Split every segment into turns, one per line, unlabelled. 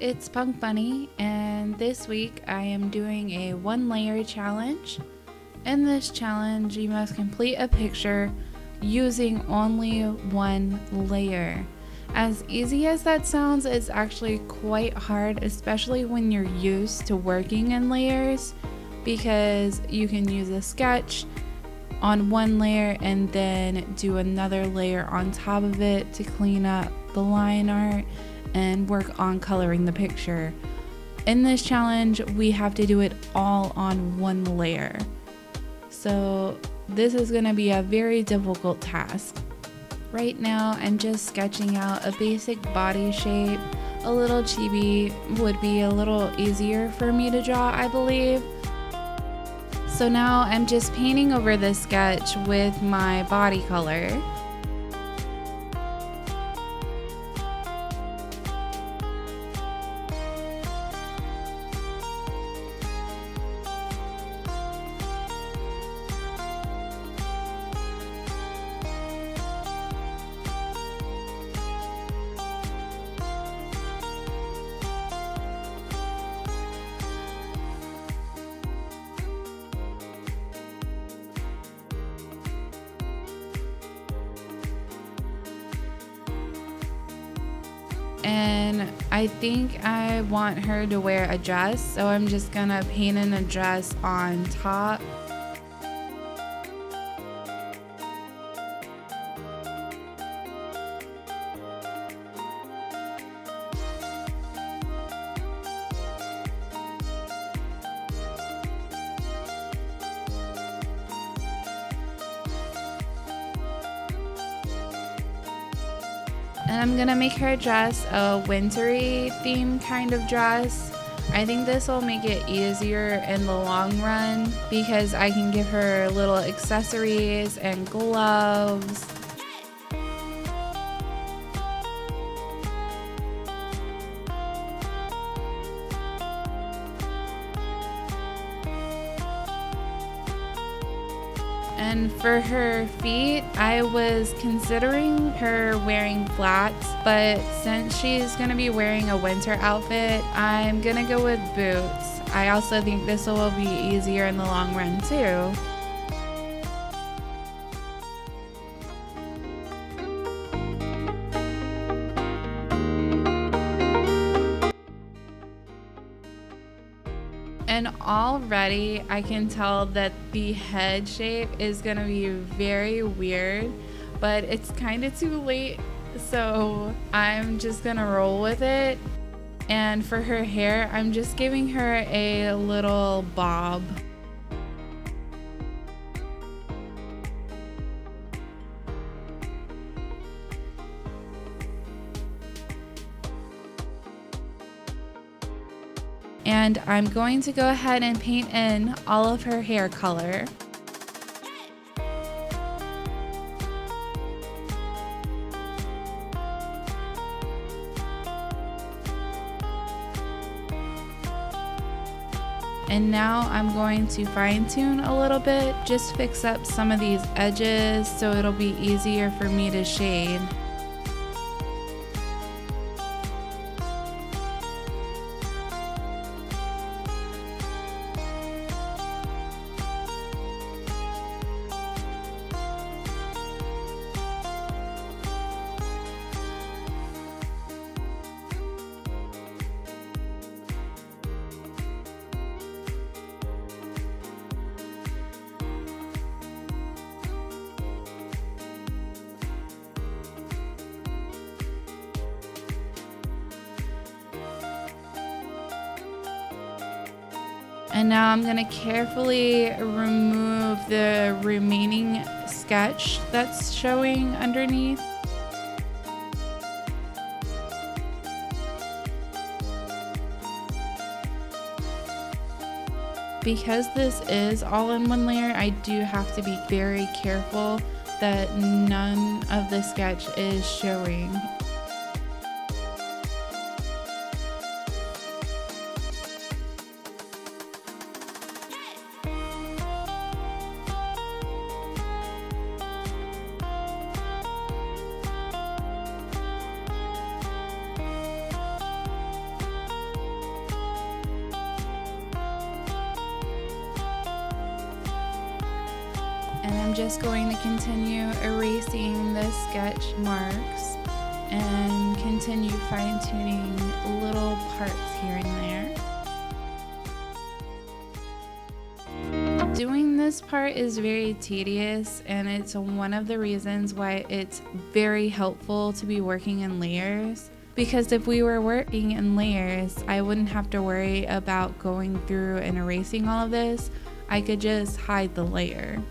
it's Punk Bunny, and this week I am doing a 1-layer challenge. In this challenge, you must complete a picture using only 1 layer. As easy as that sounds, it's actually quite hard, especially when you're used to working in layers, because you can use a sketch on 1 layer and then do another layer on top of it to clean up the line art and work on coloring the picture. In this challenge, we have to do it all on 1 layer. So this is going to be a very difficult task. Right now, I'm just sketching out a basic body shape. A little chibi would be a little easier for me to draw, I believe. So now I'm just painting over this sketch with my body color. And I think I want her to wear a dress, so I'm just gonna paint in a dress on top. And I'm gonna make her dress a wintry theme kind of dress. I think this will make it easier in the long run because I can give her little accessories and gloves. And for her feet, I was considering her wearing flats, but since she's gonna be wearing a winter outfit, I'm gonna go with boots. I also think this will be easier in the long run too. And already I can tell that the head shape is gonna be very weird, but it's kind of too late, so I'm just gonna roll with it. And for her hair, I'm just giving her a little bob. And I'm going to go ahead and paint in all of her hair color. And now I'm going to fine tune a little bit, just fix up some of these edges so it'll be easier for me to shade. And now I'm going to carefully remove the remaining sketch that's showing underneath. Because this is all in 1 layer, I do have to be very careful that none of the sketch is showing. And I'm just going to continue erasing the sketch marks and continue fine-tuning little parts here and there. Doing this part is very tedious, and it's one of the reasons why it's very helpful to be working in layers. Because if we were working in layers, I wouldn't have to worry about going through and erasing all of this. I could just hide the layer.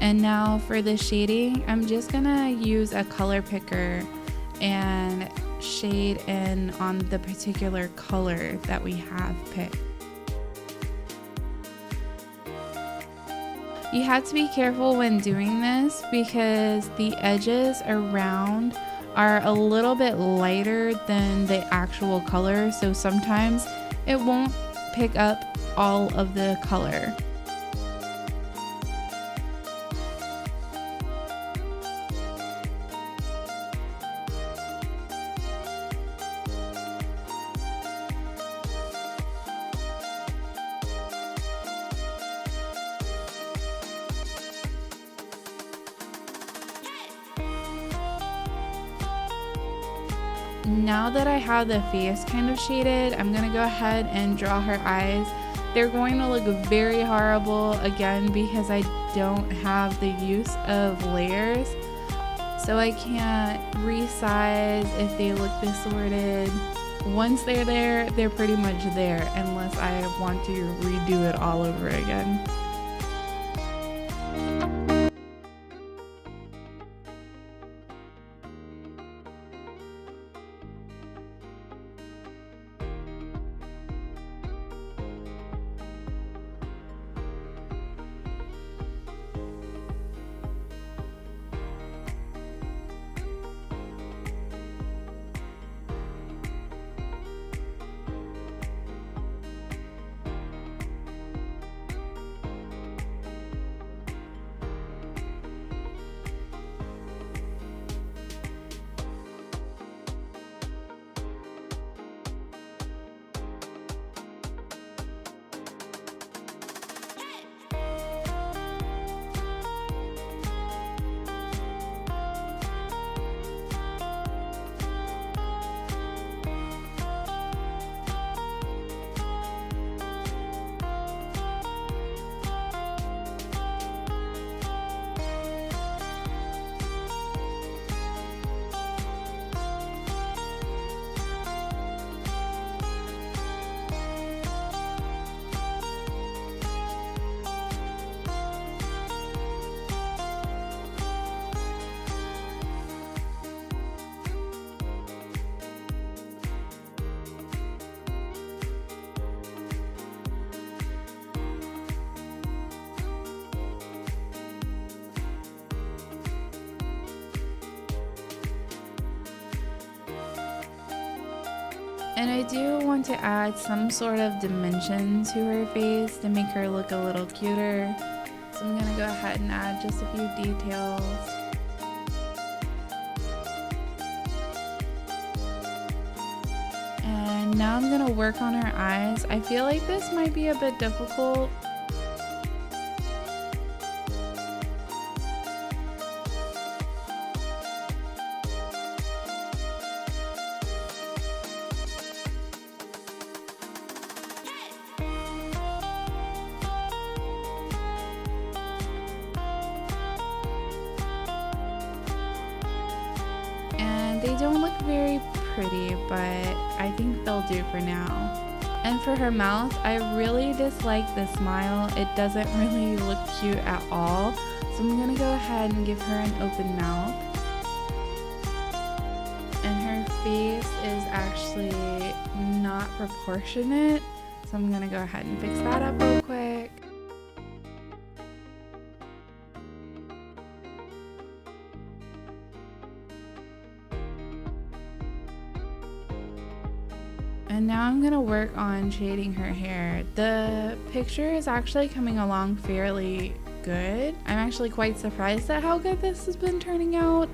And now for the shading, I'm just gonna use a color picker and shade in on the particular color that we have picked. You have to be careful when doing this because the edges around are a little bit lighter than the actual color, so sometimes it won't pick up all of the color. Now that I have the face kind of shaded, I'm gonna go ahead and draw her eyes. They're going to look very horrible again because I don't have the use of layers, so I can't resize if they look distorted. Once they're there, they're pretty much there unless I want to redo it all over again. And I do want to add some sort of dimension to her face to make her look a little cuter. So I'm gonna go ahead and add just a few details. And now I'm gonna work on her eyes. I feel like this might be a bit difficult. They don't look very pretty, but I think they'll do for now. And for her mouth, I really dislike the smile. It doesn't really look cute at all. So I'm gonna go ahead and give her an open mouth. And her face is actually not proportionate. So I'm gonna go ahead and fix that up real quick. And now I'm gonna work on shading her hair. The picture is actually coming along fairly good. I'm actually quite surprised at how good this has been turning out.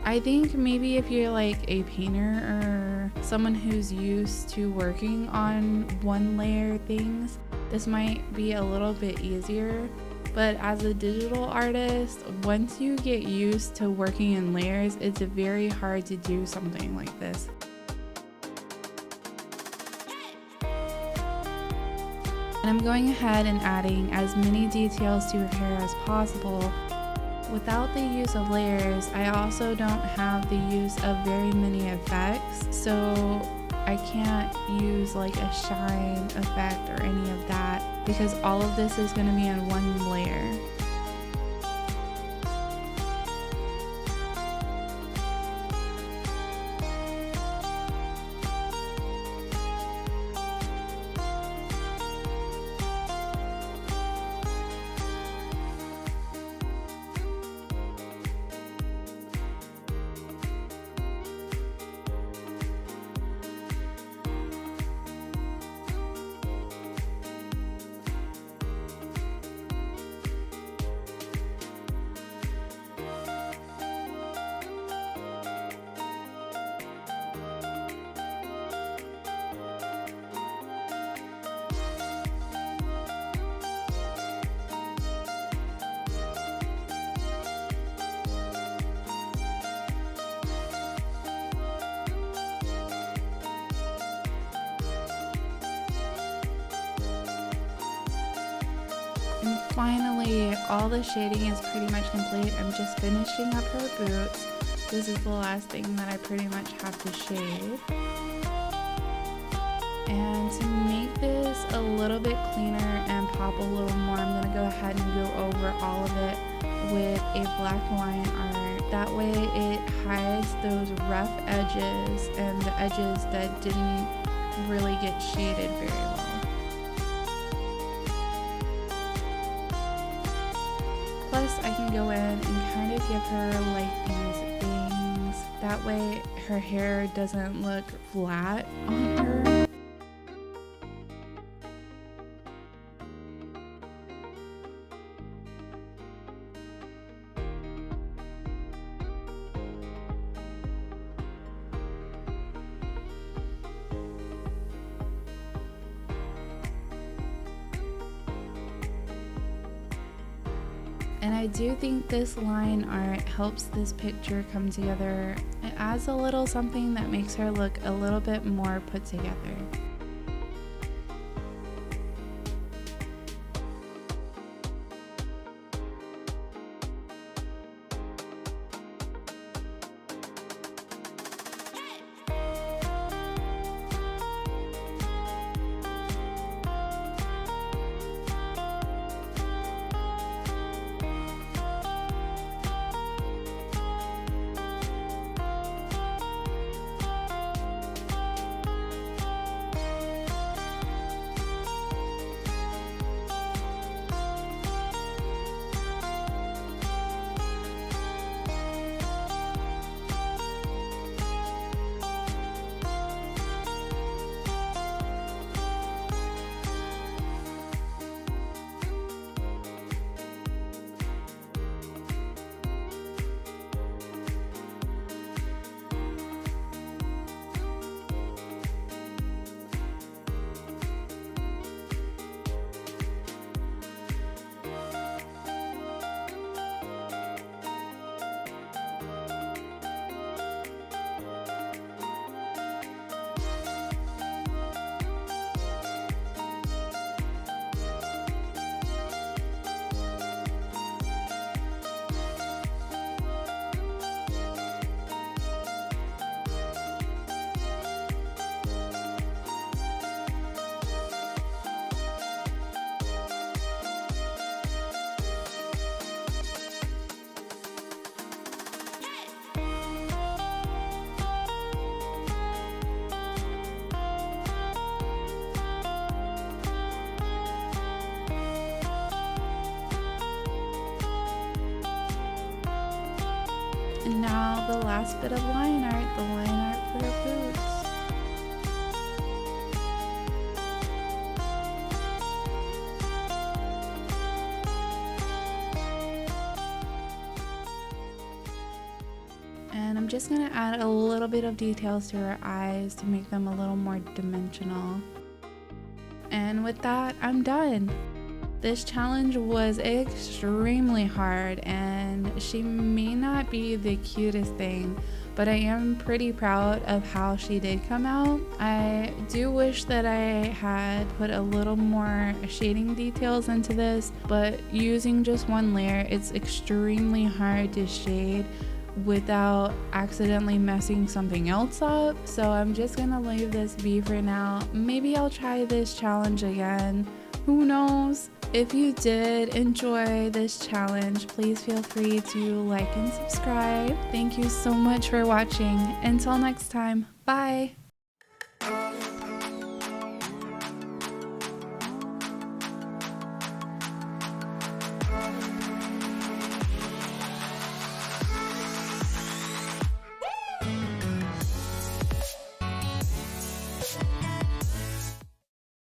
I think maybe if you're like a painter or someone who's used to working on one layer things, this might be a little bit easier. But as a digital artist, once you get used to working in layers, it's very hard to do something like this. And I'm going ahead and adding as many details to her hair as possible. Without the use of layers, I also don't have the use of very many effects, so I can't use like a shine effect or any of that because all of this is going to be in one layer. And finally, all the shading is pretty much complete. I'm just finishing up her boots. This is the last thing that I pretty much have to shade. And to make this a little bit cleaner and pop a little more, I'm going to go ahead and go over all of it with a black line art. That way it hides those rough edges and the edges that didn't really get shaded very well. Plus, I can go in and kind of give her like these bangs. That way her hair doesn't look flat on her. And I do think this line art helps this picture come together. It adds a little something that makes her look a little bit more put together. And now the last bit of line art, the line art for her boots. And I'm just gonna add a little bit of details to her eyes to make them a little more dimensional. And with that, I'm done. This challenge was extremely hard, and she may not be the cutest thing, but I am pretty proud of how she did come out. I do wish that I had put a little more shading details into this, but using just one layer, it's extremely hard to shade without accidentally messing something else up. So I'm just gonna leave this be for now. Maybe I'll try this challenge again. Who knows? If you did enjoy this challenge, please feel free to like and subscribe. Thank you so much for watching. Until next time, bye!